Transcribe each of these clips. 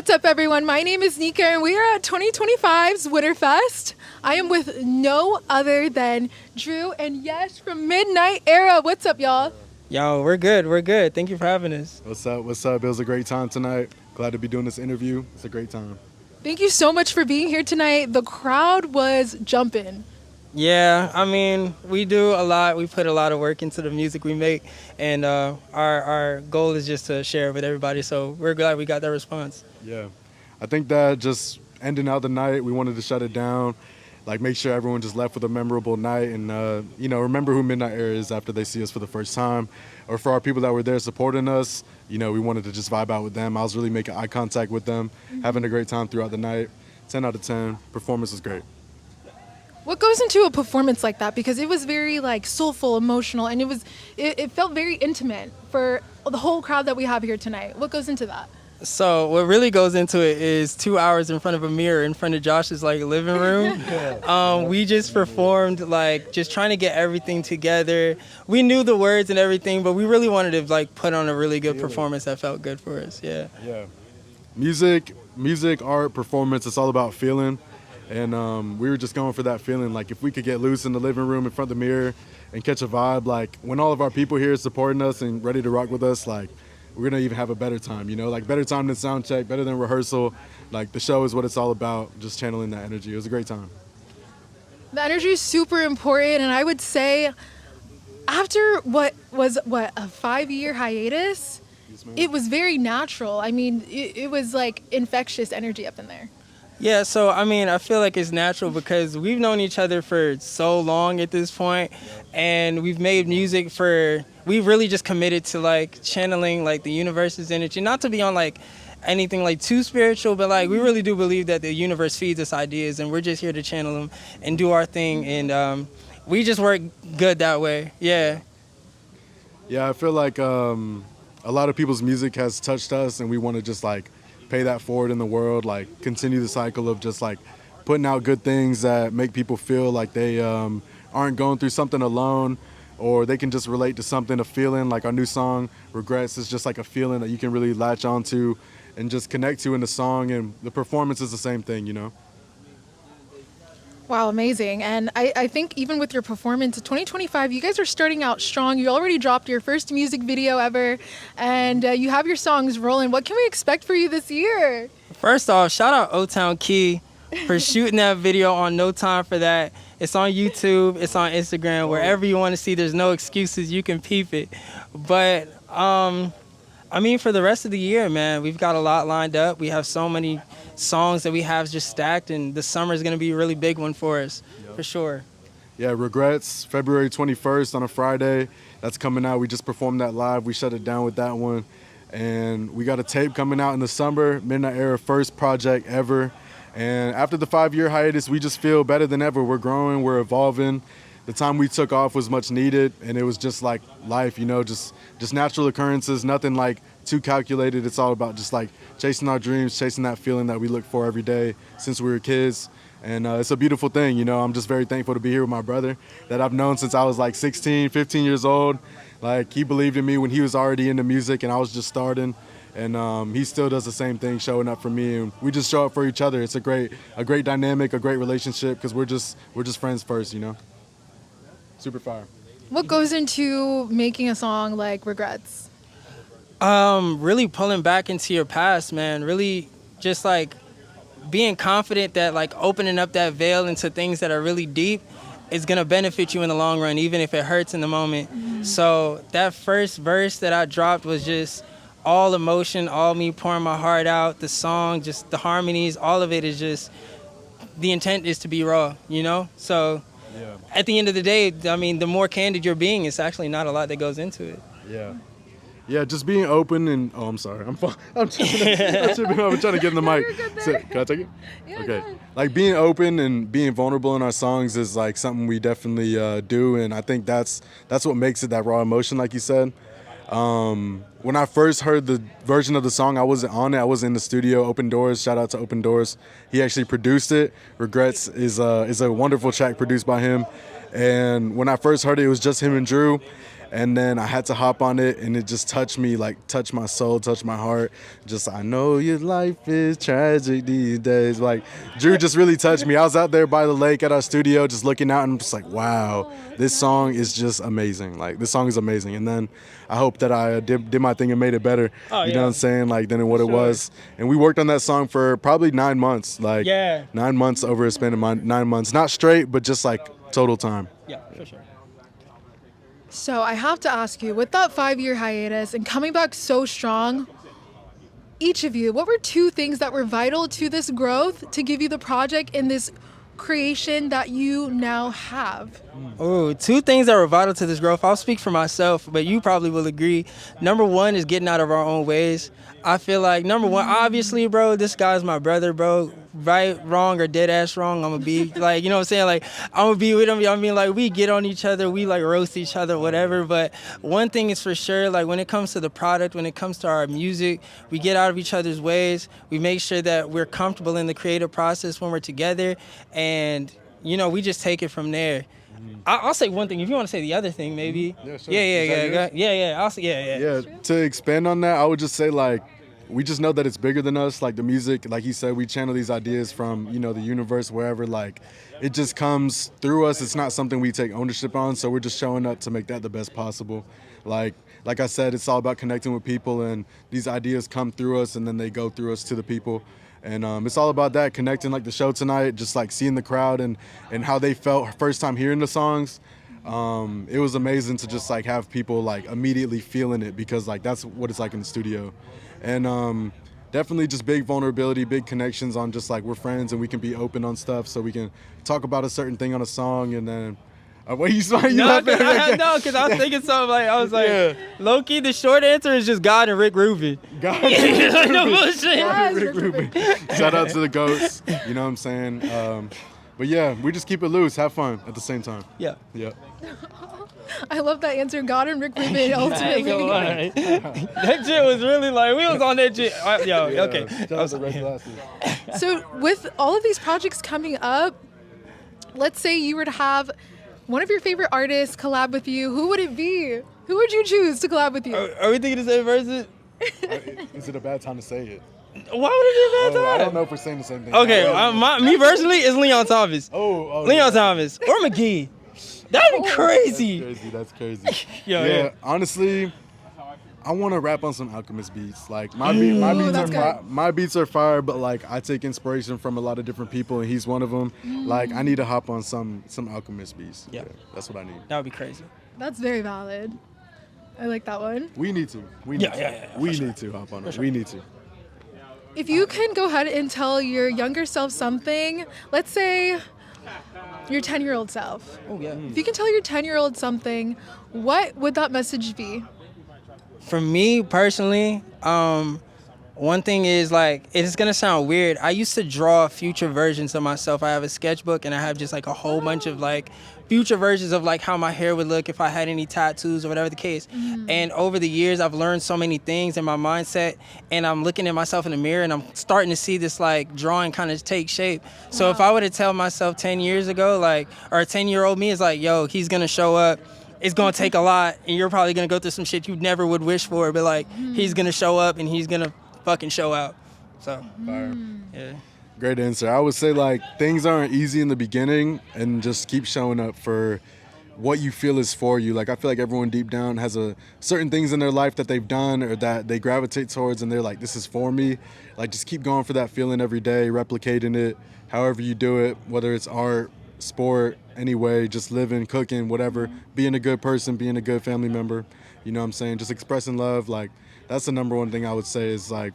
What's up, everyone? My name is Nika, and we are at 2025's Winterfest. I am with no other than Drew and Yesh from Midnight Era. What's up, y'all? Yo, we're good. We're good. Thank you for having us. What's up? What's up? It was a great time tonight. Glad to be doing this interview. It's a great time. Thank you so much for being here tonight. The crowd was jumping. Yeah, I mean, we do a lot. We put a lot of work into the music we make, and our goal is just to share it with everybody. So we're glad we got that response. Yeah. I think that just ending out the night, we wanted to shut it down, like make sure everyone just left with a memorable night and, remember who Midnight Era is after they see us for the first time. Or for our people that were there supporting us, we wanted to just vibe out with them. I was really making eye contact with them, having a great time throughout the night. 10 out of 10. Performance was great. What goes into a performance like that? Because it was very soulful, emotional, and it felt very intimate for the whole crowd that we have here tonight. What goes into that? So what really goes into it is 2 hours in front of a mirror in front of Josh's living room. We just performed just trying to get everything together. We knew the words and everything, but we really wanted to put on a really good performance that felt good for us. Yeah. Yeah. Music, art, performance, it's all about feeling. And we were just going for that feeling. If we could get loose in the living room in front of the mirror and catch a vibe, when all of our people here supporting us and ready to rock with us, we're gonna even have a better time, better time than sound check, better than rehearsal. The show is what it's all about, just channeling that energy. It was a great time. The energy is super important, and I would say after what was a 5-year hiatus, it was very natural. I mean, it was infectious energy up in there. Yeah, so I feel like it's natural because we've known each other for so long at this point, and we've made music we've really just committed to channeling the universe's energy, not to be on anything too spiritual, but we really do believe that the universe feeds us ideas, and we're just here to channel them and do our thing, and we just work good that way. Yeah. Yeah, I feel like a lot of people's music has touched us, and we want to just pay that forward in the world, continue the cycle of just putting out good things that make people feel like they aren't going through something alone, or they can just relate to something, a feeling. Our new song Regrets is just a feeling that you can really latch onto and just connect to in the song, and the performance is the same thing. Wow, amazing. And I think even with your performance, 2025, you guys are starting out strong. You already dropped your first music video ever, and you have your songs rolling. What can we expect for you this year? First off, shout out O-Town Key for shooting that video on No Time for That. It's on YouTube, it's on Instagram, wherever you want to see. There's no excuses, you can peep it. But for the rest of the year, man, we've got a lot lined up. We have so many songs that we have just stacked, and the summer is going to be a really big one for us, for sure. Yeah, Regrets, February 21st on a Friday. That's coming out. We just performed that live. We shut it down with that one. And we got a tape coming out in the summer, Midnight Era, first project ever. And after the 5-year hiatus, we just feel better than ever. We're growing, we're evolving. The time we took off was much needed, and it was just like life, just natural occurrences, nothing too calculated. It's all about just chasing our dreams, chasing that feeling that we look for every day since we were kids. And it's a beautiful thing, I'm just very thankful to be here with my brother that I've known since I was 16, 15 years old. He believed in me when he was already into music and I was just starting. And he still does the same thing, showing up for me, and we just show up for each other. It's a great dynamic, a great relationship, because we're just friends first, Super fire. What goes into making a song like Regrets? Really pulling back into your past, man. Really just being confident that opening up that veil into things that are really deep is gonna benefit you in the long run, even if it hurts in the moment. Mm-hmm. So that first verse that I dropped was just all emotion, all me pouring my heart out. The song, just the harmonies, all of it is just, the intent is to be raw, So yeah. At the end of the day, the more candid you're being, it's actually not a lot that goes into it. Yeah. Yeah, just being open and, I'm sorry. I'm trying to get in the mic. Can I take it? Yeah, okay. Being open and being vulnerable in our songs is something we definitely do, and I think that's what makes it that raw emotion, like you said. When I first heard the version of the song, I wasn't on it. I was in the studio. Open Doors, shout out to Open Doors. He actually produced it. Regrets is a wonderful track produced by him. And when I first heard it, it was just him and Drew. And then I had to hop on it, and it just touched me, like touched my soul, touched my heart. Just, I know your life is tragic these days. Like, Drew just really touched me. I was out there by the lake at our studio just looking out, and I'm just like, wow, this song is just amazing. Like, this song is amazing. And then I hope that I did my thing and made it better. You know what I'm saying? Like, than what it was. And we worked on that song for probably 9 months. Like, 9 months over a span of 9 months. Not straight, but just like total time. Yeah, for sure. So I have to ask you, with that 5-year hiatus and coming back so strong, each of you, what were 2 things that were vital to this growth to give you the project and this creation that you now have? Oh, 2 things that were vital to this growth. I'll speak for myself, but you probably will agree. Number 1 is getting out of our own ways. I feel like, number 1, obviously, bro, this guy's my brother, bro. Right, wrong, or dead ass wrong, I'm gonna be like, you know what I'm saying? Like, I'm gonna be with him. I mean, like, we get on each other, we like roast each other, whatever. But one thing is for sure, like, when it comes to the product, when it comes to our music, we get out of each other's ways. We make sure that we're comfortable in the creative process when we're together. And, you know, we just take it from there. I'll say one thing. If you want to say the other thing, maybe. Yeah, sure. Yeah. I'll say, Yeah, to expand on that, I would just say, like, we just know that it's bigger than us. Like, the music, like he said, we channel these ideas from, you know, the universe, wherever. Like, it just comes through us. It's not something we take ownership on, so we're just showing up to make that the best possible. Like I said, it's all about connecting with people, and these ideas come through us, and then they go through us to the people. And it's all about that, connecting, like the show tonight, just like seeing the crowd and how they felt first time hearing the songs. It was amazing to just like have people like immediately feeling it, because like that's what it's like in the studio. And definitely just big vulnerability, big connections on just like we're friends and we can be open on stuff, so we can talk about a certain thing on a song. And then what you smiling? No, because I was thinking something like, I was like, low-key, the short answer is just God and Rick Rubin. God and Rick Rubin. No bullshit. Yes, Rick Rubin. Shout out to the GOATs. You know what I'm saying? But yeah, we just keep it loose, have fun at the same time. Yeah. I love that answer, God and Rick Rubin, ultimately. That shit was really like, we was on that shit. Okay. Shout out to Red Glasses. So with all of these projects coming up, let's say you were to have one of your favorite artists collab with you. Who would it be? Who would you choose to collab with you? Are we thinking the same person? Is it a bad time to say it? Why would it be a bad time? I don't know if we're saying the same thing. Okay, me personally is Leon Thomas. Leon Thomas or McGee. That'd be crazy. That's crazy. Yeah, honestly, I want to rap on some Alchemist beats. Like my beats are fire, but like I take inspiration from a lot of different people, and he's one of them. Like I need to hop on some Alchemist beats. Yeah, that's what I need. That would be crazy. That's very valid. I like that one. We need to. We need to hop on it. We need to. If you can go ahead and tell your younger self something, let's say your 10-year-old self. Oh, yeah. If you can tell your 10-year-old something, what would that message be? For me personally, one thing is like, it's gonna sound weird. I used to draw future versions of myself. I have a sketchbook and I have just like a whole bunch of like future versions of like how my hair would look if I had any tattoos or whatever the case. And over the years, I've learned so many things in my mindset, and I'm looking at myself in the mirror and I'm starting to see this like drawing kind of take shape. So if I were to tell myself 10 years ago, like, or a 10-year-old me is like, yo, he's gonna show up. It's gonna take a lot, and you're probably gonna go through some shit you never would wish for, but like, he's gonna show up and he's gonna fucking show out. So, yeah. Great answer. I would say like things aren't easy in the beginning, and just keep showing up for what you feel is for you. Like I feel like everyone deep down has certain things in their life that they've done or that they gravitate towards, and they're like, this is for me. Like just keep going for that feeling every day, replicating it, however you do it, whether it's art, sport, anyway, just living, cooking, whatever, being a good person, being a good family member, you know what I'm saying? Just expressing love. Like that's the number one thing I would say is like,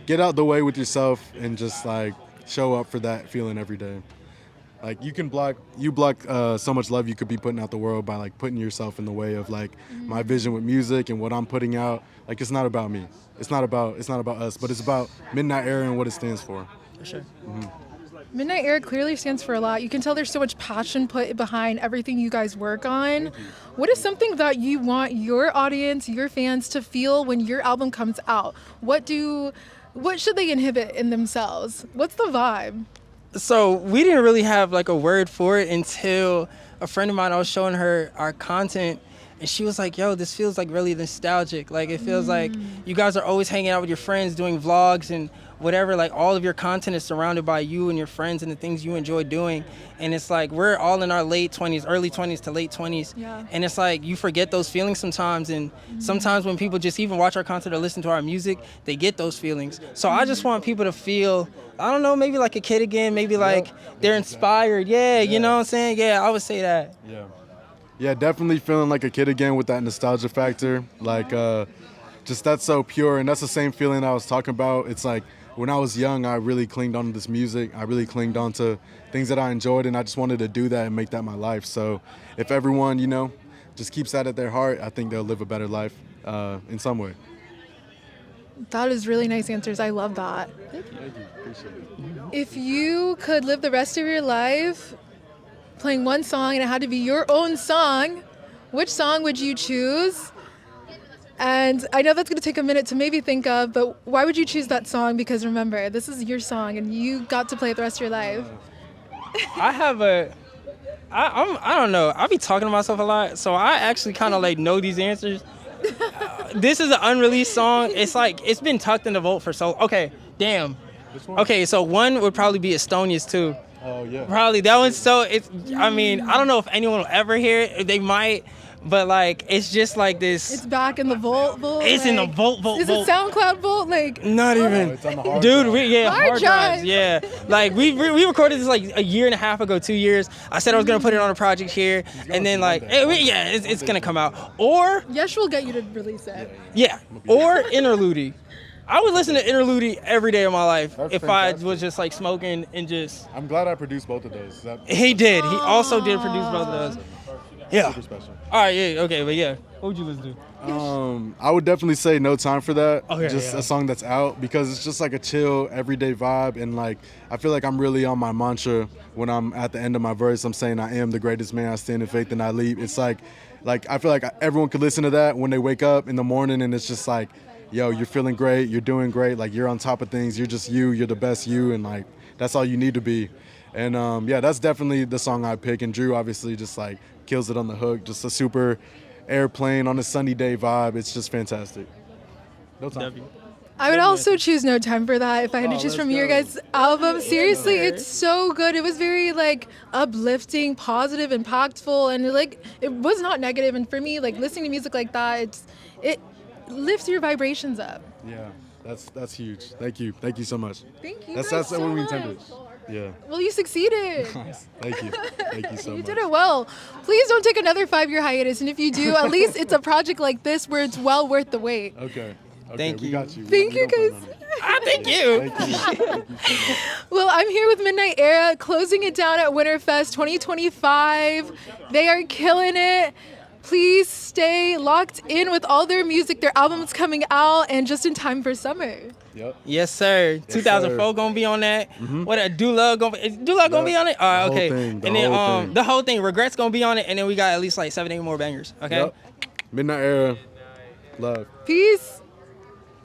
get out the way with yourself and just like show up for that feeling every day. Like you block so much love you could be putting out the world by like putting yourself in the way of like my vision with music and what I'm putting out. Like it's not about me. It's not about us, but it's about Midnight Era and what it stands for. For sure. Midnight Era clearly stands for a lot. You can tell there's so much passion put behind everything you guys work on. What is something that you want your audience, your fans to feel when your album comes out? What should they inhibit in themselves? What's the vibe? So we didn't really have like a word for it until a friend of mine, I was showing her our content, And she was like, yo, this feels like really nostalgic. Like, it feels like you guys are always hanging out with your friends, doing vlogs and whatever. Like, all of your content is surrounded by you and your friends and the things you enjoy doing. And it's like, we're all in our late 20s, early 20s to late 20s. Yeah. And it's like, you forget those feelings sometimes. And sometimes when people just even watch our content or listen to our music, they get those feelings. So I just want people to feel, I don't know, maybe like a kid again, maybe like they're inspired. Yeah, you know what I'm saying? Yeah, I would say that. Yeah, definitely feeling like a kid again with that nostalgia factor. Like, just that's so pure, and that's the same feeling I was talking about. It's like when I was young, I really clinged on to this music. I really clinged on to things that I enjoyed, and I just wanted to do that and make that my life. So if everyone, you know, just keeps that at their heart, I think they'll live a better life in some way. That is really nice answers. I love that. Thank you. Appreciate it. If you could live the rest of your life playing one song and it had to be your own song, which song would you choose? And I know that's going to take a minute to maybe think of, but why would you choose that song? Because remember, this is your song and you got to play it the rest of your life. I don't know. I be talking to myself a lot, so I actually kind of like know these answers. This is an unreleased song. It's like, it's been tucked in the vault for so, okay, damn. Okay, so one would probably be Estonia's too. Oh, yeah. Probably that one's so, I mean, I don't know if anyone will ever hear it. They might, but like, it's just like this. It's back in the vault. It's in the vault. Is it SoundCloud vault? Like, not even. It's on the hard Dude, drive. hard drives. Yeah. Like, we recorded this like a year and a half ago, 2 years. I said I was going to put it on a project here. And then like, it's going to come out. Or, Yesh will get you to release it. yeah. Or Interlude. I would listen to Interlude every day of my life That's if fantastic. I was just like smoking and just. I'm glad I produced both of those. He did. He also did produce both of those. Yeah. Super special. All right. Yeah. Okay. But yeah. What would you listen to? I would definitely say No Time for That. Okay, Just yeah. a song that's out because it's just like a chill, everyday vibe. And like, I feel like I'm really on my mantra when I'm at the end of my verse. I'm saying I am the greatest man. I stand in faith and I lead. It's like I feel like everyone could listen to that when they wake up in the morning and it's just like, yo, you're feeling great. You're doing great. Like, you're on top of things. You're just you. You're the best you. And like, that's all you need to be. And yeah, that's definitely the song I pick. And Drew obviously just like kills it on the hook. Just a super airplane on a sunny day vibe. It's just fantastic. No time. I would also choose No Time for That if I had to choose let's from your go. guys' album. Seriously, it's so good. It was very like uplifting, positive, impactful, and like it was not negative. And for me, like listening to music like that, it lifts your vibrations up. Yeah, that's huge. Thank you so much. Thank you. That's guys what so we much. intended. Yeah. Well, you succeeded. Thank you so You much. did it well. Please don't take another 5-year hiatus, and if you do, at least it's a project like this where it's well worth the wait. Okay. Thank we you. got you. Thank We you, don't guys. plan on it. I thank you. Thank you. Thank you so much. Well, I'm here with Midnight Era, closing it down at Winterfest 2025. They are killing it. Please stay locked in with all their music. Their album's coming out and just in time for summer. Yep. Yes, sir. 2004 gonna be on that. What a Do Love gonna be? Is Do Love gonna be on it? All right, The whole okay. thing, the And then whole thing. the whole thing. Regrets gonna be on it, and then we got at least like 7, 8 more bangers. Okay. Yep. Midnight Era. Love. Peace.